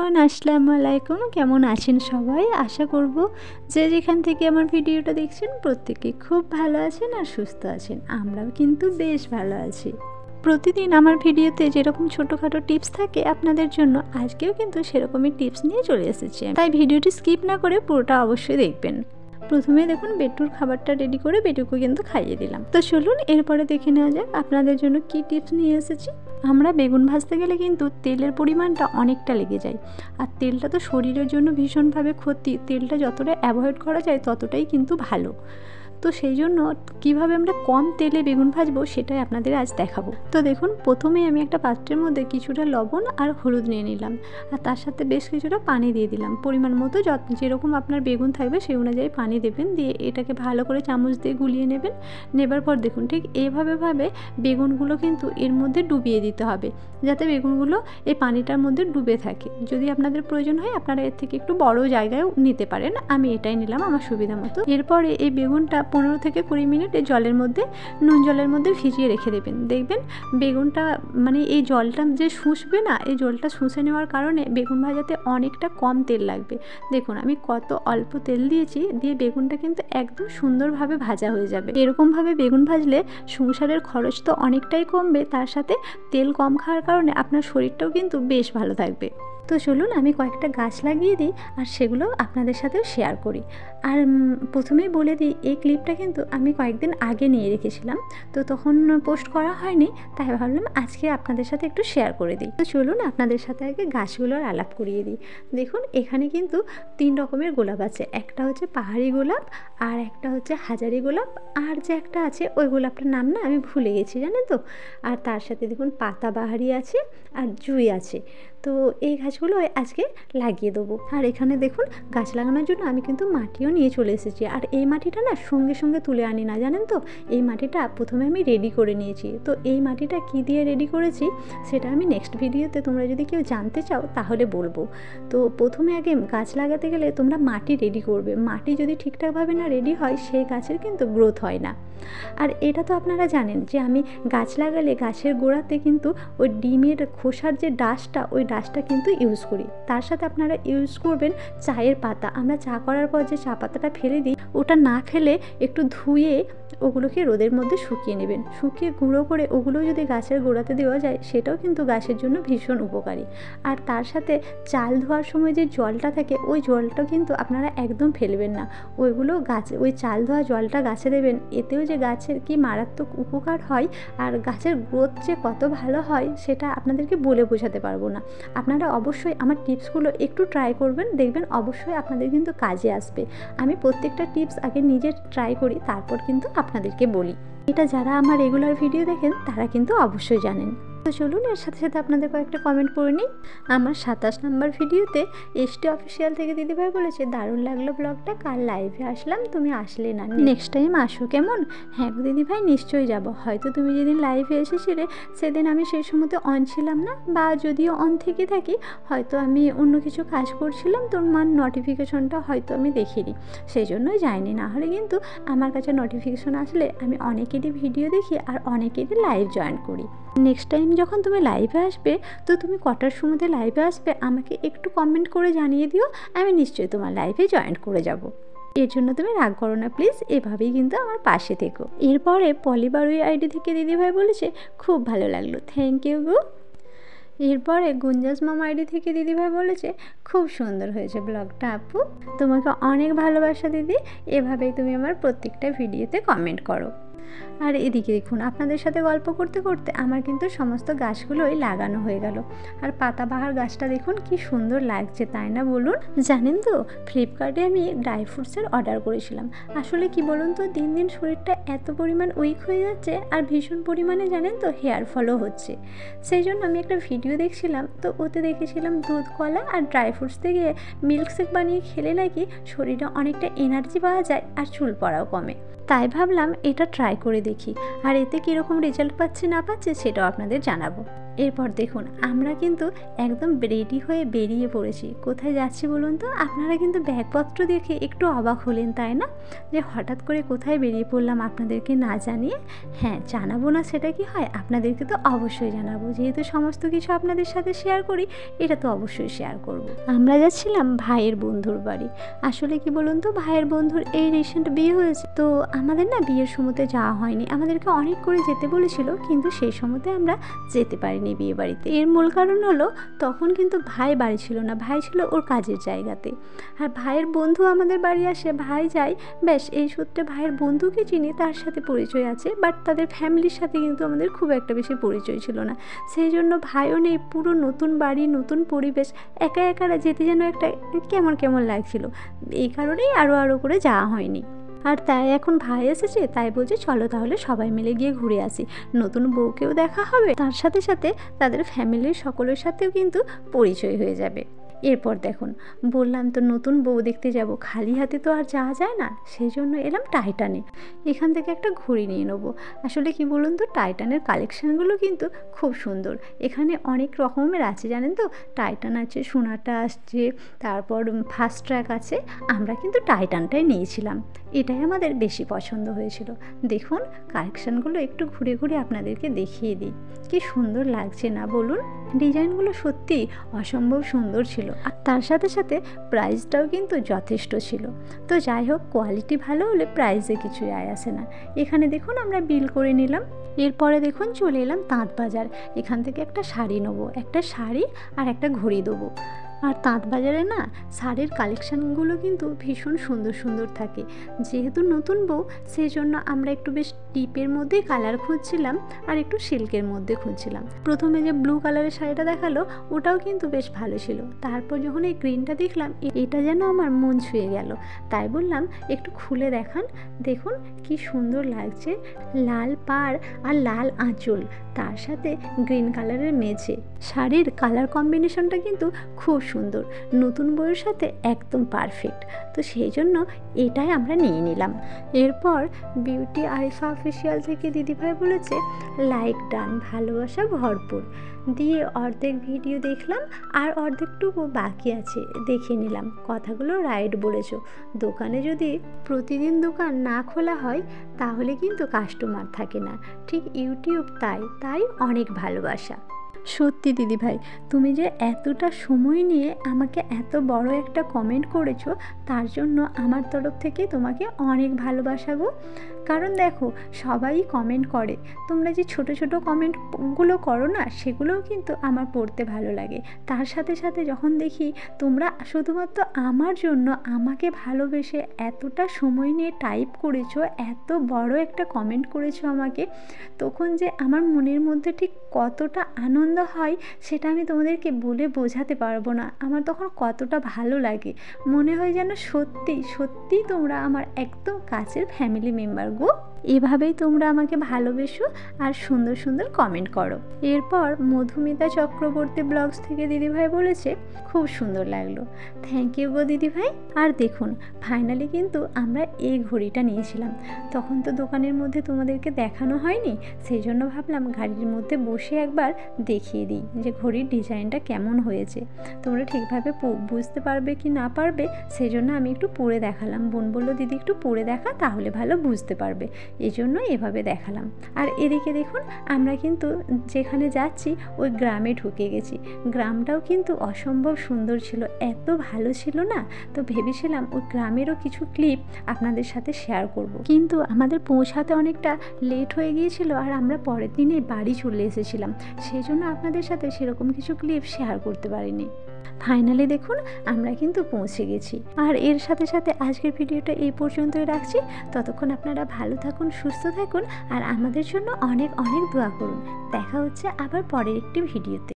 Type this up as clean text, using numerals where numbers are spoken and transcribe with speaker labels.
Speaker 1: Everyone, আসসালামু আলাইকুম। কেমন আছেন সবাই? আশা করব যে যেখান থেকে আমার ভিডিওটা দেখছেন প্রত্যেকেই খুব ভালো আছেন আর সুস্থ আছেন। আমরাও কিন্তু বেশ ভালো আছি। প্রতিদিন আমার ভিডিওতে যেরকম ছোটোখাটো টিপস থাকে আপনাদের জন্য, আজকেও কিন্তু সেরকমই টিপস নিয়ে চলে এসেছি। তাই ভিডিওটি স্কিপ না করে পুরোটা অবশ্যই দেখবেন। প্রথমে দেখুন বেটুর খাবারটা রেডি করে বেটুকে কিন্তু খাইয়ে দিলাম। তো চলুন এরপরে দেখে নেওয়া যাক আপনাদের জন্য কি টিপস নিয়ে এসেছি। আমরা বেগুন ভাজতে গেলে কিন্তু তেলের পরিমাণটা অনেকটা লেগে যায়, আর তেলটা তো শরীরের জন্য ভীষণভাবে ক্ষতি। তেলটা যতটা অ্যাভয়েড করা যায় ততটাই কিন্তু ভালো। তো সেই জন্য কীভাবে আমরা কম তেলে বেগুন ভাজবো সেটাই আপনাদের আজ দেখাবো। তো দেখুন, প্রথমে আমি একটা পাত্রের মধ্যে কিছুটা লবণ আর হলুদ নিয়ে নিলাম, আর তার সাথে বেশ কিছুটা পানি দিয়ে দিলাম। পরিমাণ মতো যেরকম আপনার বেগুন থাকবে সেই অনুযায়ী পানি দেবেন, দিয়ে এটাকে ভালো করে চামচ দিয়ে গুলিয়ে নেবেন। নেবার পর দেখুন ঠিক এইভাবে বেগুনগুলো কিন্তু এর মধ্যে ডুবিয়ে দিতে হবে, যাতে বেগুনগুলো এই পানিটার মধ্যে ডুবে থাকে। যদি আপনাদের প্রয়োজন হয় আপনারা এর থেকে একটু বড় জায়গায়ও নিতে পারেন, আমি এটাই নিলাম আমার সুবিধা মতো। এরপরে এই বেগুনটা 15 থেকে 20 মিনিট এই জলের মধ্যে, নুন জলের মধ্যে ভিজিয়ে রেখে দেবেন। দেখবেন বেগুনটা এই জলটা যে শুষবে না, এই জলটা শুষে নেওয়ার কারণে বেগুন ভাজাতে অনেকটা কম তেল লাগবে। দেখুন আমি কত অল্প তেল দিয়েছি, দিয়ে বেগুনটা কিন্তু একদম সুন্দরভাবে ভাজা হয়ে যাবে। এরকমভাবে বেগুন ভাজলে সংসারের খরচ তো অনেকটাই কমবে, তার সাথে তেল কম খাওয়ার কারণে আপনার শরীরটাও কিন্তু বেশ ভালো থাকবে। তো চলুন আমি কয়েকটা গাছ লাগিয়ে দিই আর সেগুলো আপনাদের সাথেও শেয়ার করি। আর প্রথমেই বলে দিই, এই ক্লিপটা কিন্তু আমি কয়েকদিন আগে নিয়ে রেখেছিলাম, তো তখন পোস্ট করা হয়নি, তাই ভাবলাম আজকে আপনাদের সাথে একটু শেয়ার করে দিই। তো চলুন আপনাদের সাথে আগে গাছগুলোর আলাপ করিয়ে দিই। দেখুন এখানে কিন্তু 3 রকমের গোলাপ আছে। একটা হচ্ছে পাহাড়ি গোলাপ, আর একটা হচ্ছে হাজারি গোলাপ, আর যে একটা আছে ওই গোলাপটার নাম না আমি ভুলে গেছি, জানেন তো। আর তার সাথে দেখুন পাতাবাহারি আছে আর জুঁই আছে। তো এই গাছগুলো আজকে লাগিয়ে দেবো। আর এখানে দেখুন গাছ লাগানোর জন্য আমি কিন্তু মাটিও নিয়ে চলে এসেছি। আর এই মাটিটা না সঙ্গে সঙ্গে তুলে আনি না, জানেন তো। এই মাটিটা প্রথমে আমি রেডি করে নিয়েছি। তো এই মাটিটা কি দিয়ে রেডি করেছি সেটা আমি নেক্সট ভিডিওতে, তোমরা যদি কেউ জানতে চাও তাহলে বলবো। তো প্রথমে আগে গাছ লাগাতে গেলে তোমরা মাটি রেডি করবে। মাটি যদি ঠিকঠাকভাবে না রেডি হয় সেই গাছের কিন্তু গ্রোথ হয় না। আর এটা তো আপনারা জানেন যে আমি গাছ লাগালে গাছের গোড়াতে কিন্তু ওই ডিমের খোসার যে ডাস্টটা, ওই ডাস্টটা কিন্তু ইউজ করি। তার সাথে আপনারা ইউজ করবেন চায়ের পাতা। আমরা চা করার পর যে চা পাতাটা ফেলে দিই, ওটা না ফেলে একটু ধুয়ে ওগুলোকে রোদের মধ্যে শুকিয়ে নেবেন। শুকিয়ে গুঁড়ো করে ওগুলো যদি গাছের গোড়াতে দেওয়া যায় সেটাও কিন্তু গাছের জন্য ভীষণ উপকারী। আর তার সাথে চাল ধোয়ার সময় যে জলটা থাকে, ওই জলটা কিন্তু আপনারা একদম ফেলবেন না। ওইগুলো গাছে, ওই চাল ধোয়া জলটা গাছে দেবেন। এতেও যে গাছের কি মারাত্মক উপকার হয় আর গাছের গ্রোথ যে কত ভালো হয় সেটা আপনাদেরকে বলে বোঝাতে পারবো না। আপনারা অবশ্যই আমার টিপসগুলো একটু ট্রাই করবেন, দেখবেন অবশ্যই আপনাদের কিন্তু কাজে আসবে। আমি প্রত্যেকটা টিপস আগে নিজে ট্রাই করি, তারপর কিন্তু আপনাদেরকে বলি। এটা যারা আমার রেগুলার ভিডিও দেখেন তারা কিন্তু অবশ্যই জানেন। তো চলুন এর সাথে সাথে আপনাদের কয়েকটা কমেন্ট পড়ে নিই। আমার 27 নম্বর ভিডিওতে এসটি অফিসিয়াল থেকে দিদিভাই বলেছে, দারুণ লাগলো ব্লগটা, কাল লাইভে আসলাম তুমি আসলে না, নেক্সট টাইম আসো কেমন। হ্যাঁ গো দিদিভাই নিশ্চয়ই যাব। হয়তো তুমি যেদিন লাইভে এসেছিলে সেদিন আমি সেই সময়তে অন ছিলাম না, বা যদিও অন থেকে থাকি হয়তো আমি অন্য কিছু কাজ করছিলাম, তোমার নোটিফিকেশনটা হয়তো আমি দেখিনি, সেই জন্যই যাইনি। না হলে কিন্তু আমার কাছে নোটিফিকেশন আসলে আমি অনেকেরই ভিডিও দেখি আর অনেকেরই লাইভ জয়েন করি। নেক্সট টাইম যখন তুমি লাইভে আসবে, তো তুমি কটার সময়তে লাইভে আসবে আমাকে একটু কমেন্ট করে জানিয়ে দিও, আমি নিশ্চয়ই তোমার লাইভে জয়েন করে যাব। এর জন্য তুমি রাগ করো না প্লিজ, এভাবেই কিন্তু আমার পাশে থেকো। এরপরে পলিবারুই আইডি থেকে দিদিভাই বলেছে, খুব ভালো লাগলো, থ্যাংক ইউ গো। এরপরে গুঞ্জাস মামা আইডি থেকে দিদিভাই বলেছে, খুব সুন্দর হয়েছে ব্লগটা আপু, তোমাকে অনেক ভালোবাসা দিদি, এভাবেই তুমি আমার প্রত্যেকটা ভিডিওতে কমেন্ট করো। আর এদিকে দেখুন আপনাদের সাথে গল্প করতে করতে আমার কিন্তু সমস্ত গাছগুলোই লাগানো হয়ে গেল। আর পাতাবাহার গাছটা দেখুন কি সুন্দর লাগছে, তাই না বলুন। জানেন তো ফ্লিপকার্টে আমি ড্রাই ফ্রুটসের অর্ডার করেছিলাম। আসলে কি বলুন তো, দিন দিন শরীরটা এত পরিমাণ উইক হয়ে যাচ্ছে, আর ভীষণ পরিমাণে জানেন তো হেয়ার ফলও হচ্ছে। সেই জন্য আমি একটা ভিডিও দেখছিলাম, তো ওতে দেখেছিলাম দুধ, কলা আর ড্রাই ফ্রুটস থেকে মিল্কশেক বানিয়ে খেলে নাকি শরীরে অনেকটা এনার্জি পাওয়া যায় আর চুল পড়াও কমে। তাই ভাবলাম এটা ট্রাই করে দেখি, আর এতে কীরকম রেজাল্ট পাচ্ছে না পাচ্ছে সেটাও আপনাদের জানাবো। এরপর দেখুন আমরা কিন্তু একদম রেডি হয়ে বেরিয়ে পড়েছি। কোথায় যাচ্ছি বলুন তো? আপনারা কিন্তু ব্যাগপত্র দেখে একটু অবাক হলেন তাই না, যে হঠাৎ করে কোথায় বেরিয়ে পড়লাম আপনাদেরকে না জানিয়ে। হ্যাঁ, জানাবো না সেটা কি হয়, আপনাদেরকে তো অবশ্যই জানাবো, যেহেতু সমস্ত কিছু আপনাদের সাথে শেয়ার করি, এটা তো অবশ্যই শেয়ার করব। আমরা যাচ্ছিলাম ভাইয়ের বন্ধুর বাড়ি। আসলে কি বলুন তো, ভাইয়ের বন্ধুর এই রিসেন্ট বিয়ে হয়েছে, তো আমাদের না বিয়ের সময়তে যাওয়া হয়নি। আমাদেরকে অনেক করে যেতে বলেছিল, কিন্তু সেই সময়তে আমরা যেতে পারিনি বিয়ে বাড়িতে। এর মূল কারণ হলো তখন কিন্তু ভাই বাড়ি ছিল না, ভাই ছিল ওর কাজের জায়গাতে। আর ভাইয়ের বন্ধু আমাদের বাড়ি আসে, ভাই যায়, ব্যাস এই সূত্রে ভাইয়ের বন্ধুকে চিনি, তার সাথে পরিচয় আছে, বাট তাদের ফ্যামিলির সাথে কিন্তু আমাদের খুব একটা বেশি পরিচয় ছিল না। সেই জন্য ভাইও নেই, পুরো নতুন বাড়ি, নতুন পরিবেশ, একা একা যেতে যেন একটা কেমন কেমন লাগছিল। এই কারণেই আরও করে যাওয়া হয়নি। আর তাই এখন ভাই এসেছে, তাই বলছে চলো তাহলে সবাই মিলে গিয়ে ঘুরে আসি, নতুন বউকেও দেখা হবে, তার সাথে সাথে তাদের ফ্যামিলির সকলের সাথেও কিন্তু পরিচয় হয়ে যাবে। এরপর দেখুন, বললাম তো নতুন বউ দেখতে যাব, খালি হাতে তো আর যাওয়া যায় না, সেই জন্য এলাম টাইটানে। এখান থেকে একটা ঘড়ি নিয়ে নেবো। আসলে কি বলুন তো, টাইটানের কালেকশানগুলো কিন্তু খুব সুন্দর। এখানে অনেক রকমের আছে জানেন তো, টাইটান আছে, সোনাটা আসছে, তারপর ফাস্ট ট্র্যাক আছে। আমরা কিন্তু টাইটানটাই নিয়েছিলাম, এটাই আমাদের বেশি পছন্দ হয়েছিল। দেখুন কালেকশানগুলো একটু ঘুরে ঘুরে আপনাদেরকে দেখিয়ে দিই, কি সুন্দর লাগছে না বলুন? ডিজাইনগুলো সত্যি অসম্ভব সুন্দর ছিল, আর তার সাথে সাথে প্রাইসটাও কিন্তু যথেষ্ট ছিল। তো যাই হোক, কোয়ালিটি ভালো হলে প্রাইসে কিছু যায় আসে না। এখানে দেখুন আমরা বিল করে নিলাম। এরপরে দেখুন চলে এলাম তাঁত বাজার। এখান থেকে একটা শাড়ি নেবো, একটা শাড়ি আর একটা ঘড়ি দেবো। আর তাঁত বাজারে না শাড়ির কালেকশানগুলো কিন্তু ভীষণ সুন্দর সুন্দর থাকে। যেহেতু নতুন বউ, সেই জন্য আমরা একটু বেশ ডিপের মধ্যেই কালার খুঁজছিলাম, আর একটু সিল্কের মধ্যে খুঁজছিলাম। প্রথমে যে ব্লু কালারের শাড়িটা দেখালো, ওটাও কিন্তু বেশ ভালো ছিল। তারপর যখন এই গ্রিনটা দেখলাম, এটা যেন আমার মন ছুঁয়ে গেল, তাই বললাম একটু খুলে দেখান। দেখুন কি সুন্দর লাগছে, লাল পাড় আর লাল আঁচল, তার সাথে গ্রিন কালারের মেঝে। শাড়ির কালার কম্বিনেশনটা কিন্তু খুব সুন্দর, নতুন বউয়ের সাথে একদম পারফেক্ট। তো সেই জন্য এটাই আমরা নিয়ে নিলাম। এরপর বিউটি আরিফা অফিসিয়াল থেকে দিদিভাই বলেছে লাইক ডান, ভালোবাসা ভরপুর দিয়ে অর্ধেক ভিডিও দেখলাম, আর অর্ধেকটুকু বাকি আছে, দেখে নিলাম। কথাগুলো রাইট বলেছো, দোকানে যদি প্রতিদিন দোকান না খোলা হয় তাহলে কিন্তু কাস্টমার থাকে না, ঠিক ইউটিউব তাই অনেক ভালোবাসা। সত্যি দিদিভাই, তুমি যে এতটা সময় নিয়ে আমাকে এত বড় একটা কমেন্ট করেছো, তার জন্য আমার তরফ থেকে তোমাকে অনেক ভালোবাসা গো। কারণ দেখো, সবাই কমেন্ট করে, তোমরা যে ছোট ছোট কমেন্টগুলো করো না, সেগুলোও কিন্তু আমার পড়তে ভালো লাগে। তার সাথে সাথে যখন দেখি তোমরা শুধুমাত্র আমার জন্য আমাকে ভালোবেসে এতটা সময় নিয়ে টাইপ করেছো, এত বড় একটা কমেন্ট করেছো আমাকে, তখন যে আমার মনের মধ্যে ঠিক কতটা আনন্দ হয় সেটা আমি তোমাদেরকে বলে বোঝাতে পারবো না। আমার তখন কতটা ভালো লাগে, মনে হয় যেন সত্যি সত্যি তোমরা আমার একদম কাছের ফ্যামিলি মেম্বার গো। এভাবেই তোমরা আমাকে ভালোবেসো আর সুন্দর সুন্দর কমেন্ট করো। এরপর মধুমিতা চক্রবর্তী ব্লগস থেকে দিদিভাই বলেছে খুব সুন্দর লাগলো, থ্যাংক ইউ গো দিদিভাই। আর দেখুন ফাইনালি কিন্তু আমরা এই ঘড়িটা নিয়েছিলাম। তখন তো দোকানের মধ্যে তোমাদেরকে দেখানো হয়নি, সেই জন্য ভাবলাম গাড়ির মধ্যে বসে একবার দেখিয়ে দিই যে ঘড়ির ডিজাইনটা কেমন হয়েছে। তোমরা ঠিকভাবে বুঝতে পারবে কি না পারবে, সেই জন্য আমি একটু পরে দেখালাম। বোন বললো দিদি একটু পরে দেখা, তাহলে ভালো বুঝতে পারবে, এই জন্য এভাবে দেখালাম। আর এদিকে দেখুন আমরা কিন্তু যেখানে যাচ্ছি ওই গ্রামে ঢুকে গেছি। গ্রামটাও কিন্তু অসম্ভব সুন্দর ছিল, এত ভালো ছিল না, তো ভেবেছিলাম ওই গ্রামেরও কিছু ক্লিপ আপনাদের সাথে শেয়ার করব। কিন্তু আমাদের পৌঁছাতে অনেকটা লেট হয়ে গিয়েছিল, আর আমরা পরের দিনে বাড়ি চলে এসেছিলাম, সেই জন্য আপনাদের সাথে সেরকম কিছু ক্লিপ শেয়ার করতে পারিনি। ফাইনালি দেখুন আমরা কিন্তু পৌঁছে গেছি। আর এর সাথে সাথে আজকের ভিডিওটা এই পর্যন্তই রাখছি। ততক্ষণ আপনারা ভালো থাকুন, সুস্থ থাকুন, আর আমাদের জন্য অনেক অনেক দোয়া করুন। দেখা হচ্ছে আবার পরের একটি ভিডিওতে।